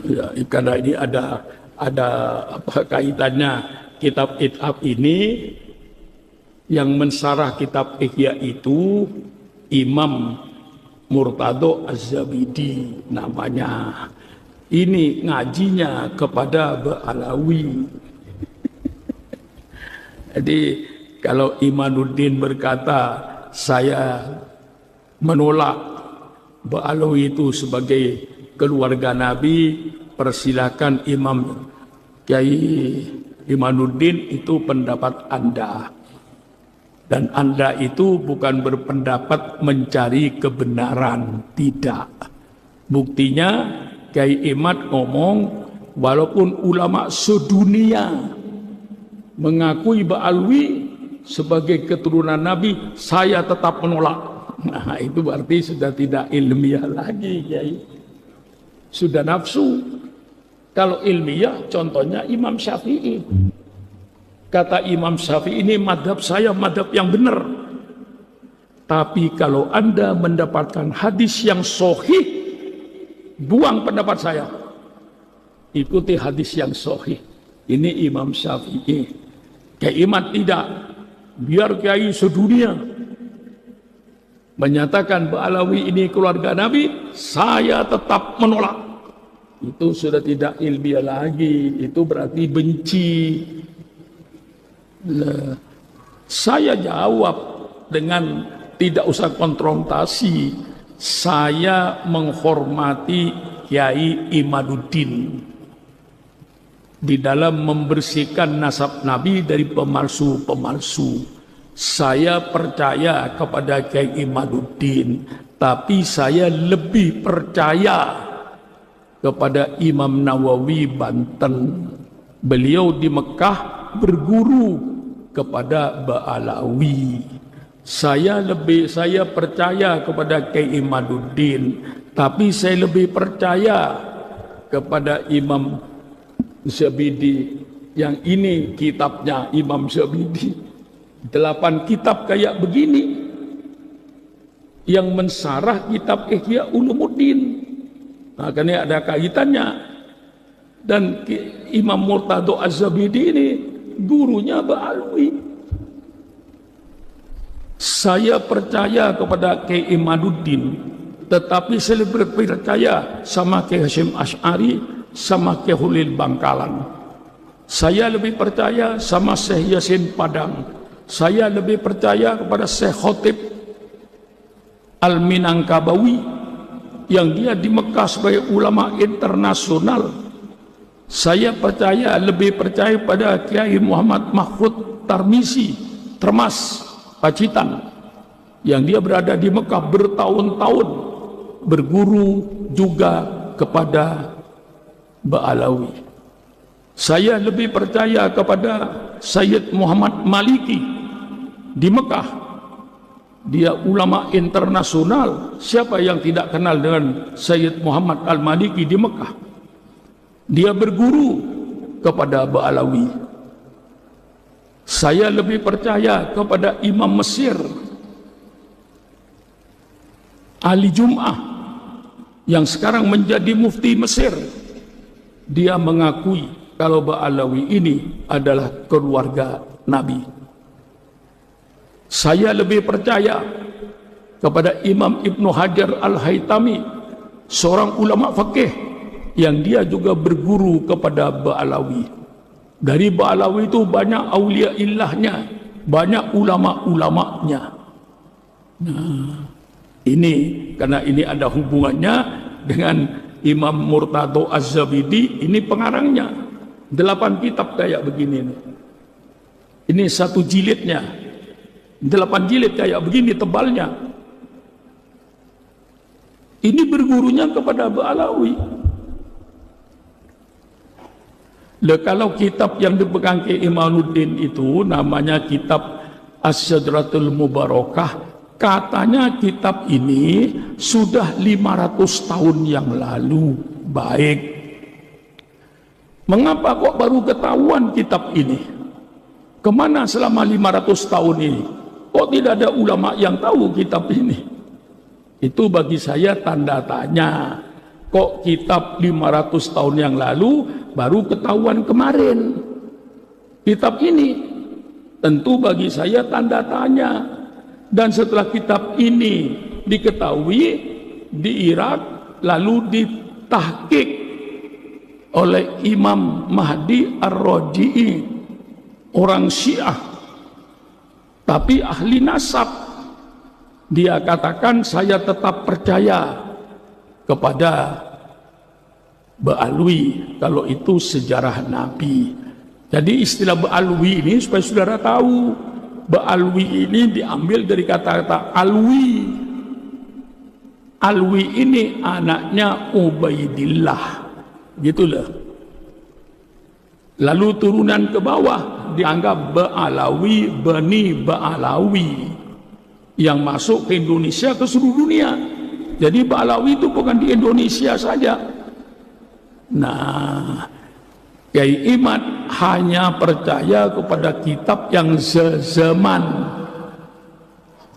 Ya, karena ini ada apa kaitannya kitab-kitab ini yang mensarah kitab Ihya itu Imam Murtado Az-Zabidi namanya. Ini ngajinya kepada Ba'alawi. Jadi kalau Imanuddin berkata saya menolak Ba'alawi itu sebagai keluarga Nabi, persilakan Imam Kiai Imanuddin, itu pendapat Anda. Dan Anda itu bukan berpendapat mencari kebenaran, tidak. Buktinya Kiai Imad ngomong, walaupun ulama sedunia mengakui Ba'alwi sebagai keturunan Nabi, saya tetap menolak. Nah, itu berarti sudah tidak ilmiah lagi, Kiai. Sudah nafsu. Kalau ilmiah, contohnya Imam Syafi'i. Kata Imam Syafi'i, ini madhab saya, madhab yang benar. Tapi kalau Anda mendapatkan hadis yang sahih, buang pendapat saya. Ikuti hadis yang sahih. Ini Imam Syafi'i. Kiai Imad tidak. Biar kiai sedunia menyatakan Ba'alawi ini keluarga Nabi, saya tetap menolak. Itu sudah tidak ilmiah lagi. Itu berarti benci. Nah, saya jawab dengan tidak usah konfrontasi. Saya menghormati Kiai Imaduddin di dalam membersihkan nasab Nabi dari pemalsu-pemalsu. Saya percaya kepada Kiai Imaduddin, tapi saya lebih percaya kepada Imam Nawawi Banten. Beliau di Mekah berguru kepada Ba'alawi. Saya percaya kepada Kiai Imaduddin, tapi saya lebih percaya kepada Imam Zabidi. Yang ini kitabnya Imam Zabidi, 8 kitab kayak begini yang mensarah kitab Ihya Ulumuddin. Nah, karena ada kaitannya. Dan Imam Murtado Az-Zabidi ini gurunya Ba'alwi. Saya percaya kepada Kiai Imaduddin, tetapi saya lebih percaya sama Kiai Hasyim Asy'ari, sama Kiai Hulil Bangkalan. Saya lebih percaya sama Syekh Yasin Padang. Saya lebih percaya kepada Syekh Khotib Al-Minangkabawi yang dia di Mekah sebagai ulama internasional. Saya lebih percaya pada Kiai Muhammad Mahfud Tarmisi, Termas, Pacitan, yang dia berada di Mekah bertahun-tahun, berguru juga kepada Ba'alawi. Saya lebih percaya kepada Sayyid Muhammad Maliki di Mekah. Dia ulama internasional. Siapa yang tidak kenal dengan Sayyid Muhammad Al-Maliki di Mekah? Dia berguru kepada Ba'alawi. Saya lebih percaya kepada Imam Mesir Ali Jum'ah yang sekarang menjadi mufti Mesir. Dia mengakui kalau Ba'alawi ini adalah keluarga Nabi. Saya lebih percaya kepada Imam Ibnu Hajar Al-Haytami, seorang ulama fikih yang dia juga berguru kepada Ba'alawi. Dari Ba'alawi itu banyak aulia illahnya, banyak ulama-ulamanya. Nah, ini karena ini ada hubungannya dengan Imam Murtado Az-Zabidi, ini pengarangnya. 8 kitab kayak begini nih. Ini 1 jilidnya. 8 jilid kayak begini tebalnya. Ini bergurunya kepada Ba'alawi. Kalau kitab yang dipegang ke Imanuddin itu namanya kitab As-Syadratul Mubarakah, katanya kitab ini sudah 500 tahun yang lalu. Baik, mengapa kok baru ketahuan kitab ini? Kemana selama 500 tahun ini? Kok tidak ada ulama yang tahu kitab ini? Itu bagi saya tanda tanya. Kok kitab 500 tahun yang lalu baru ketahuan kemarin? Kitab ini tentu bagi saya tanda tanya. Dan setelah kitab ini diketahui di Irak, lalu ditahqiq oleh Imam Mahdi Ar-Raji'i, orang Syiah tapi ahli nasab. Dia katakan, saya tetap percaya kepada Ba'alwi kalau itu sejarah Nabi. Jadi istilah Ba'alwi ini supaya saudara tahu, Ba'alwi ini diambil dari kata-kata alwi. Alwi ini anaknya Ubaidillah, gitulah. Lalu turunan ke bawah dianggap Ba'alawi, Bani Ba'alawi, yang masuk ke Indonesia, ke seluruh dunia. Jadi Ba'alawi itu bukan di Indonesia saja. Nah, Kiai Imad hanya percaya kepada kitab yang sezaman.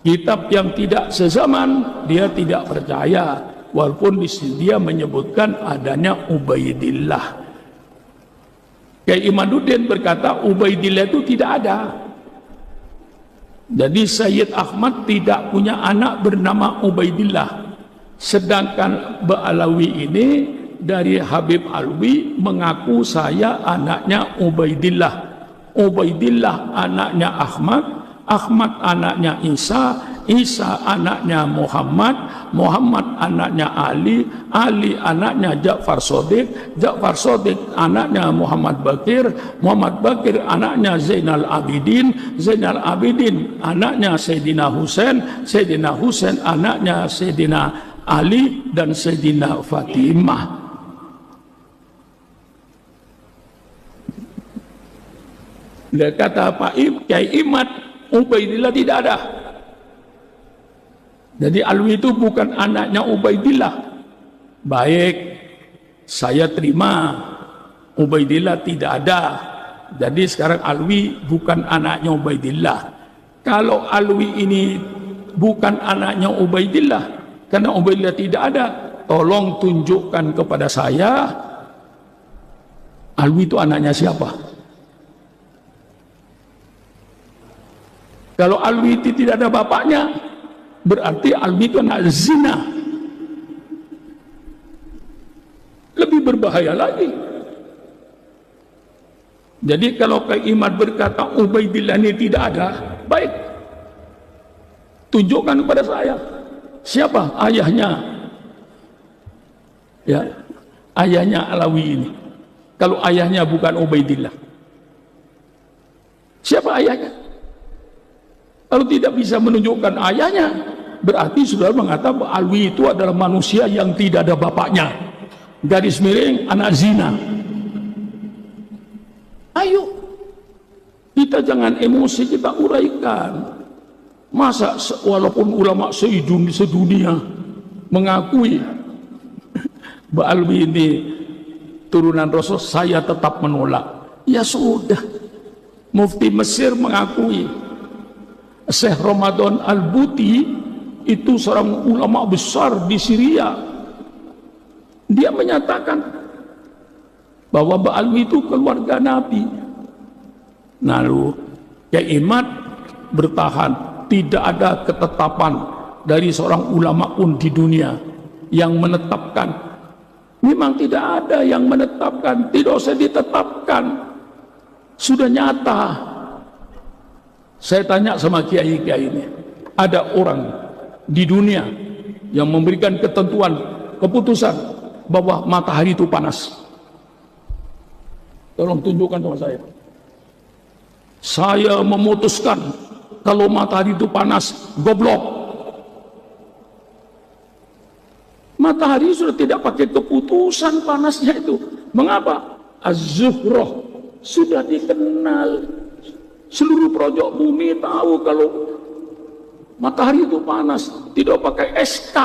Kitab yang tidak sezaman dia tidak percaya, walaupun di sini dia menyebutkan adanya Ubaidillah. Kiai Imaduddin berkata Ubaidillah itu tidak ada. Jadi Sayyid Ahmad tidak punya anak bernama Ubaidillah. Sedangkan Ba'alawi ini dari Habib Alwi mengaku saya anaknya Ubaidillah. Ubaidillah anaknya Ahmad, Ahmad anaknya Isa, Isa anaknya Muhammad, Muhammad anaknya Ali, Ali anaknya Ja'far Shadiq, Ja'far Shadiq anaknya Muhammad Bakir, Muhammad Bakir anaknya Zainal Abidin, Zainal Abidin anaknya Sayyidina Husain, Sayyidina Husain anaknya Sayyidina Ali dan Sayyidina Fatimah. Dia kata Pak Kiai Imad, Ubaidillah tidak ada. Jadi Alwi itu bukan anaknya Ubaidillah. Baik, saya terima Ubaidillah tidak ada. Jadi sekarang Alwi bukan anaknya Ubaidillah. Kalau Alwi ini bukan anaknya Ubaidillah, karena Ubaidillah tidak ada, tolong tunjukkan kepada saya Alwi itu anaknya siapa. Kalau Alwi itu tidak ada bapaknya, berarti Alwi itu anak zina. Lebih berbahaya lagi. Jadi kalau Kiai Imad berkata Ubaidillah ini tidak ada, baik, tunjukkan kepada saya siapa ayahnya. Ya, ayahnya Alawi ini. Kalau ayahnya bukan Ubaidillah, siapa ayahnya? Kalau tidak bisa menunjukkan ayahnya, berarti saudara mengatakan bahwa Alwi itu adalah manusia yang tidak ada bapaknya. Garis miring, anak zina. Ayo, kita jangan emosi, kita uraikan. Masa walaupun ulama sedunia mengakui bahwa Alwi ini turunan Rasul, saya tetap menolak. Ya sudah, Mufti Mesir mengakui. Syekh Ramadan Al-Buti itu seorang ulama besar di Syria. Dia menyatakan bahwa Ba'alwi itu keluarga Nabi. Lalu Kiai Imad bertahan, tidak ada ketetapan dari seorang ulama pun di dunia yang menetapkan. Memang tidak ada yang menetapkan, tidak usah ditetapkan, sudah nyata. Saya tanya sama kiai-kiai ini, ada orang di dunia yang memberikan ketentuan, keputusan bahwa matahari itu panas? Tolong tunjukkan sama saya. Saya memutuskan kalau matahari itu panas, goblok. Matahari sudah tidak pakai keputusan panasnya itu. Mengapa? Az-Zuhroh sudah dikenal. Seluruh pojok bumi tahu kalau matahari itu panas, tidak pakai SK.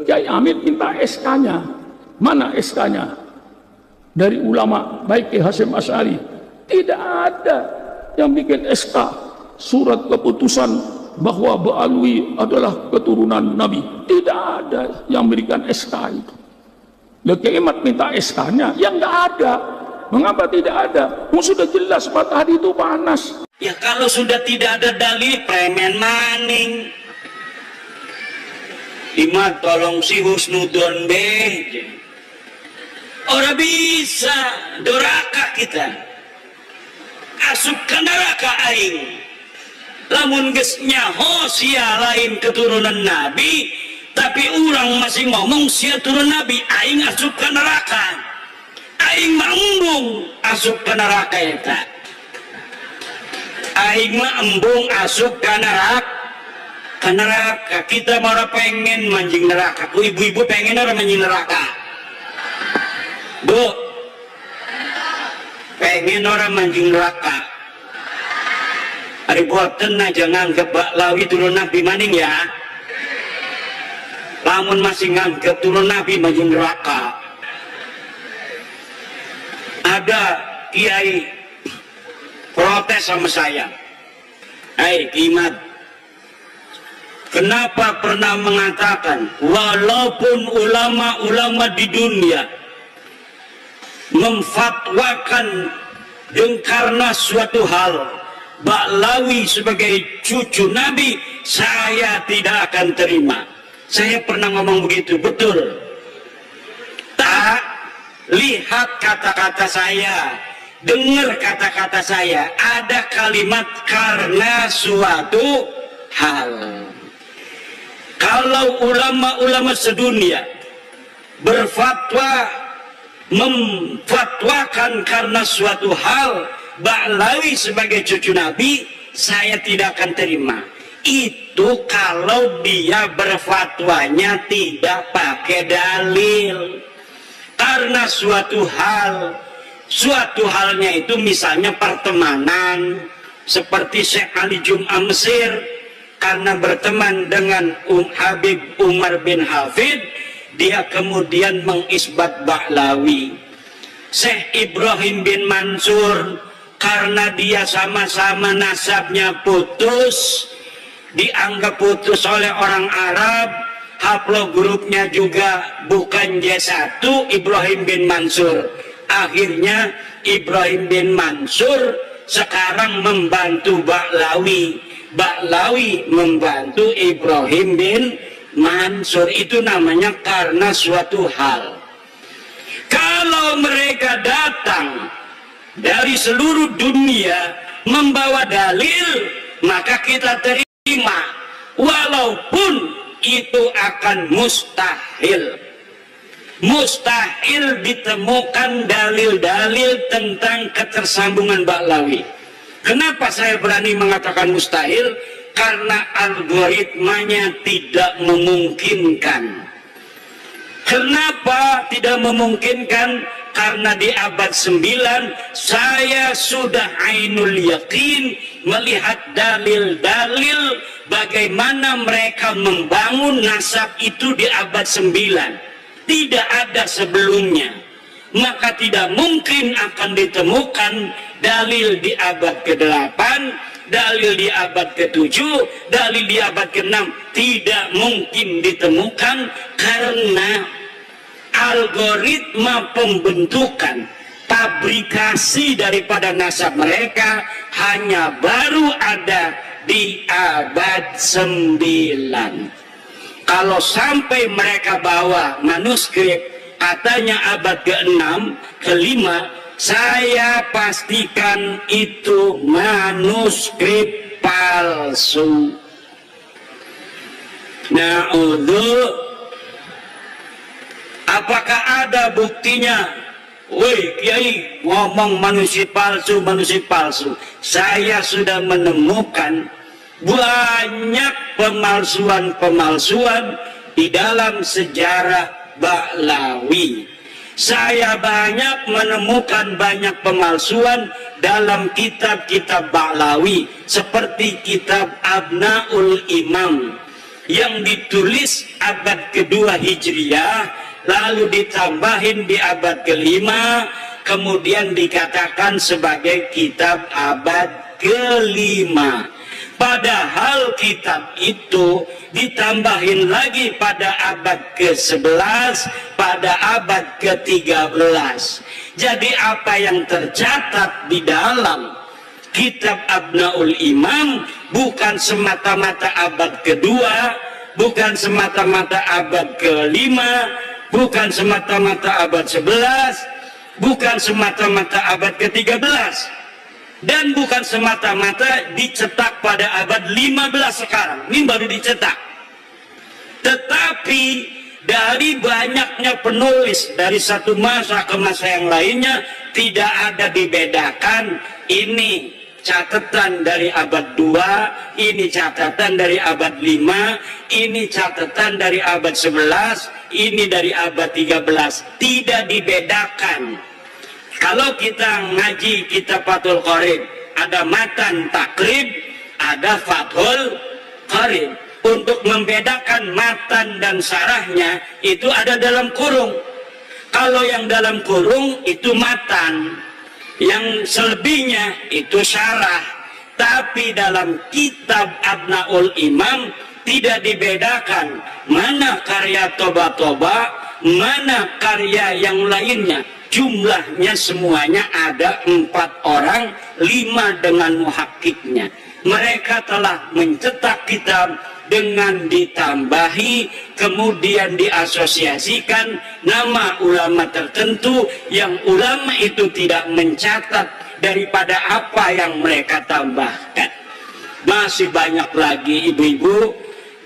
Kiai Amin minta SK-nya. Mana SK-nya? Dari ulama, baik Kiai Hasyim Asy'ari. Tidak ada yang bikin SK, surat keputusan bahwa Ba'alwi adalah keturunan Nabi. Tidak ada yang memberikan SK itu. Kiamat minta SK-nya, yang nggak ada. Mengapa tidak ada? Sudah jelas matahari itu panas. Ya kalau sudah tidak ada dalil, premen maning. Imad tolong si husnudon beje. Orang bisa doraka kita. Asup ke neraka aing. Lamun geus nyaho sia lain keturunan Nabi, tapi orang masih ngomong sia turun Nabi, aing asup ke neraka. Aing embung asup ke neraka eta. Aing embung asup ke neraka. Ke neraka kita malah pengen manjing neraka. Ku ibu-ibu pengen orang manjing neraka. Bu, pengen orang manjing neraka. Ari boten aja nganggep Ba'lawi turun Nabi maning ya. Lamun masih nganggep turun Nabi manjing neraka. Ada kiai protes sama saya. Hai Imad, kenapa pernah mengatakan walaupun ulama-ulama di dunia memfatwakan karena suatu hal Ba'lawi sebagai cucu Nabi, saya tidak akan terima. Saya pernah ngomong begitu, betul. Tak, lihat kata-kata saya, dengar kata-kata saya. Ada kalimat karena suatu hal. Kalau ulama-ulama sedunia berfatwa memfatwakan karena suatu hal Ba'lawi sebagai cucu Nabi, saya tidak akan terima. Itu kalau dia berfatwanya tidak pakai dalil. Karena suatu halnya itu misalnya pertemanan, seperti Syekh Ali Jum'ah Mesir, karena berteman dengan Habib Umar bin Hafid, dia kemudian mengisbat Ba'lawi. Syekh Ibrahim bin Mansur, karena dia sama-sama nasabnya putus, dianggap putus oleh orang Arab, haplogrupnya juga bukan J1, Ibrahim bin Mansur. Akhirnya Ibrahim bin Mansur sekarang membantu Ba'lawi. Ba'lawi membantu Ibrahim bin Mansur. Itu namanya karena suatu hal. Kalau mereka datang dari seluruh dunia membawa dalil, maka kita terima, walaupun itu akan mustahil. Mustahil ditemukan dalil-dalil tentang ketersambungan Ba'lawi. Kenapa saya berani mengatakan mustahil? Karena algoritmanya tidak memungkinkan. Kenapa tidak memungkinkan? Karena di abad 9 saya sudah ainul yakin melihat dalil-dalil bagaimana mereka membangun nasab itu di abad 9. Tidak ada sebelumnya. Maka tidak mungkin akan ditemukan dalil di abad ke-8, dalil di abad ke-7, dalil di abad ke-6. Tidak mungkin ditemukan karena algoritma pembentukan pabrikasi daripada nasab mereka hanya baru ada di abad 9. Kalau sampai mereka bawa manuskrip katanya abad ke-6, ke-5, saya pastikan itu manuskrip palsu. Na'udzu. Apakah ada buktinya? Woi Kiai ngomong manusia palsu, manusia palsu. Saya sudah menemukan banyak pemalsuan-pemalsuan di dalam sejarah Ba'lawi. Saya banyak menemukan banyak pemalsuan dalam kitab-kitab Ba'lawi, seperti kitab Abnaul Imam yang ditulis abad kedua Hijriah, lalu ditambahin di abad ke-5, kemudian dikatakan sebagai kitab abad ke-5. Padahal kitab itu ditambahin lagi pada abad ke-11, pada abad ke-13. Jadi apa yang tercatat di dalam kitab Abnaul Imam bukan semata-mata abad kedua, bukan semata-mata abad ke-5, bukan semata-mata abad 11, bukan semata-mata abad ke-13, dan bukan semata-mata dicetak pada abad 15 sekarang. Ini baru dicetak. Tetapi dari banyaknya penulis dari satu masa ke masa yang lainnya, tidak ada dibedakan ini catatan dari abad 2, ini catatan dari abad 5, ini catatan dari abad 11, ini dari abad 13. Tidak dibedakan. Kalau kita ngaji kitab Fathul Qorib, ada matan takrib, ada Fathul Qorib. Untuk membedakan matan dan syarahnya itu ada dalam kurung. Kalau yang dalam kurung itu matan, yang selebihnya itu syarah. Tapi dalam kitab Abnaul Imam tidak dibedakan mana karya Toba-Toba, mana karya yang lainnya. Jumlahnya semuanya ada 4 orang, 5 dengan muhakkiknya. Mereka telah mencetak kitab dengan ditambahi, kemudian diasosiasikan nama ulama tertentu yang ulama itu tidak mencatat daripada apa yang mereka tambahkan. Masih banyak lagi ibu-ibu,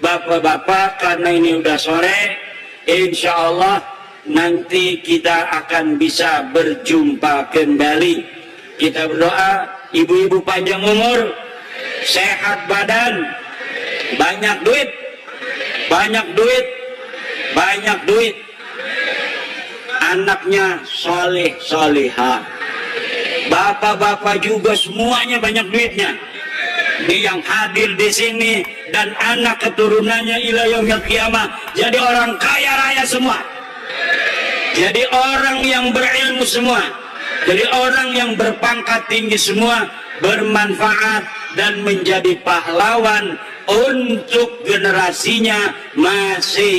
bapak-bapak, karena ini udah sore, insya Allah nanti kita akan bisa berjumpa kembali. Kita berdoa, ibu-ibu panjang umur, sehat badan, banyak duit, banyak duit, banyak duit, anaknya soleh solehah, bapak-bapak juga semuanya banyak duitnya. Yang hadir di sini dan anak keturunannya ila yaumil qiyamah jadi orang kaya raya semua. Jadi orang yang berilmu semua, jadi orang yang berpangkat tinggi semua, bermanfaat dan menjadi pahlawan untuk generasinya masih